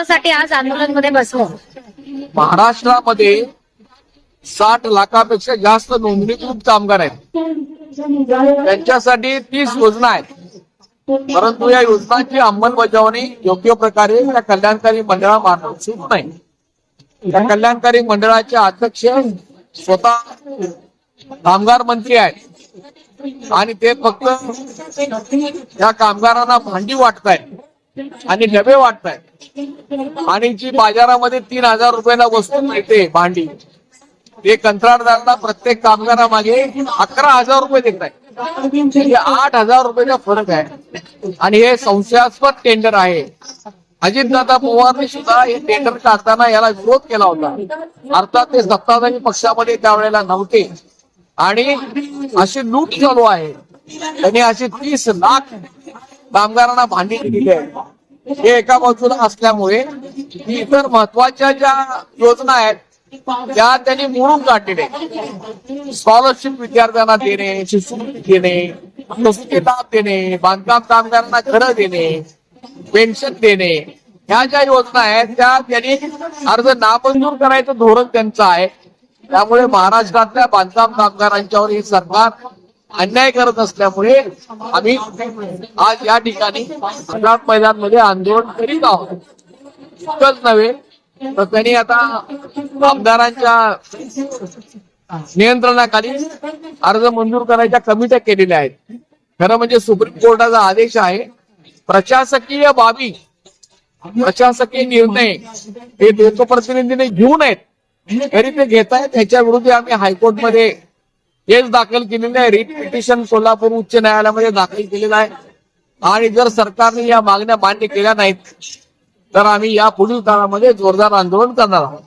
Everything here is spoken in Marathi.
कशासाठी आज आंदोलनमध्ये बसलो? महाराष्ट्रामध्ये 60 लाखापेक्षा जास्त नोंदणीकृत कामगार आहेत. त्यांच्यासाठी 30 योजना आहेत. परंतु या योजनांची अंमलबजावणी योग्य प्रकारे त्या कल्याणकारी मंडळामार्फत सुरू नाही. त्या कल्याणकारी मंडळाचे अध्यक्ष स्वतः कामगार मंत्री आहेत आणि ते फक्त या कामगारांना भांडी वाटतायत आणि डबे वाटतायत आणि जी बाजारामध्ये 3000 रुपयाला वस्तू मिळते भांडी, ते कंत्राटदारांना प्रत्येक कामगारामागे 11,000 रुपये देत आहेत. 8,000 रुपयाचा फरक आहे आणि हे संशयास्पद टेंडर आहे. अजितदादा पवारने सुद्धा हे टेंडर काढताना याला विरोध केला होता. अर्थात ते सत्ताधारी पक्षामध्ये त्यावेळेला नव्हते आणि अशी लूट चालू आहे. त्यांनी अशी 30 लाख कामगारांना भांडी दिली आहे. हे एका बाजूला असल्यामुळे इतर महत्वाच्या ज्या योजना आहेत त्या त्यांनी मोडून काढलेले. स्कॉलरशिप विद्यार्थ्यांना देणे, शिष्यवृत्ती देणे, प्रसूती लाभ देणे, बांधकाम कामगारांना घरं देणे, पेन्शन देणे, ह्या ज्या योजना आहेत त्या त्यांनी अर्ज नामंजूर करायचं धोरण त्यांचं आहे. त्यामुळे महाराष्ट्रातल्या बांधकाम कामगारांच्यावर हे सरकार अन्याय करत असल्यामुळे आम्ही आज या ठिकाणी आझाद मैदानमध्ये आंदोलन करीत आहोत. इतकंच नव्हे तर त्यांनी आता आमदारांच्या नियंत्रणाखाली अर्ज मंजूर करायच्या कमिट्या केलेल्या आहेत. खरं म्हणजे सुप्रीम कोर्टाचा आदेश आहे, प्रशासकीय बाबी, प्रशासकीय निर्णय हे लोकप्रतिनिधीने घेऊ नयेत, तरी ते घेत आहेत. ह्याच्या विरुद्ध आम्ही हायकोर्टमध्ये केस दाखल केलेली आहे. रिट पिटिशन सोलापूर उच्च न्यायालयामध्ये दाखल केलेलं आहे आणि जर सरकारने या मागण्या मान्य केल्या नाहीत तर आम्ही या पुढील काळामध्ये जोरदार आंदोलन करणार आहोत.